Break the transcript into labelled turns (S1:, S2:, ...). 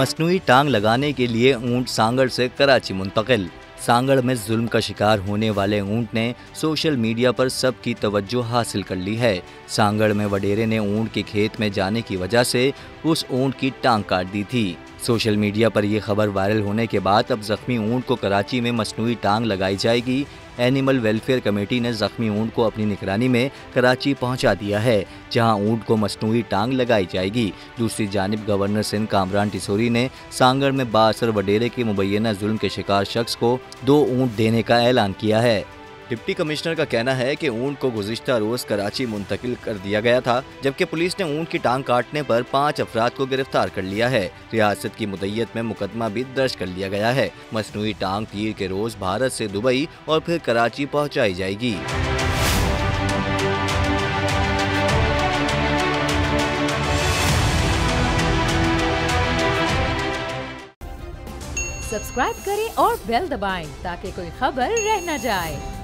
S1: मसनूई टांग लगाने के लिए ऊंट सांगड़ से कराची मुंतकिल। सांगड़ में जुल्म का शिकार होने वाले ऊंट ने सोशल मीडिया पर सबकी तवज्जो हासिल कर ली है। सांगड़ में वडेरे ने ऊंट के खेत में जाने की वजह से उस ऊंट की टांग काट दी थी। सोशल मीडिया पर यह खबर वायरल होने के बाद अब जख्मी ऊंट को कराची में मसनूई टांग लगाई जाएगी। एनिमल वेलफेयर कमेटी ने जख्मी ऊंट को अपनी निगरानी में कराची पहुंचा दिया है, जहां ऊंट को मसनूई टांग लगाई जाएगी। दूसरी जानिब गवर्नर सिंध कामरान टिसोरी ने सांगड़ में बाअसर वडेरे के मुबैना जुल्म के शिकार शख्स को 2 ऊंट देने का ऐलान किया है। डिप्टी कमिश्नर का कहना है कि ऊंट को गुज़िश्ता रोज कराची मुंतकिल कर दिया गया था, जबकि पुलिस ने ऊंट की टांग काटने पर 5 अफराद को गिरफ्तार कर लिया है। रियासत की मुद्दत में मुकदमा भी दर्ज कर लिया गया है। मसनूई टांग पीर के रोज भारत से दुबई और फिर कराची पहुँचाई जाएगी।
S2: सब्सक्राइब करें और बेल दबाएं ताकि कोई खबर रह न जाए।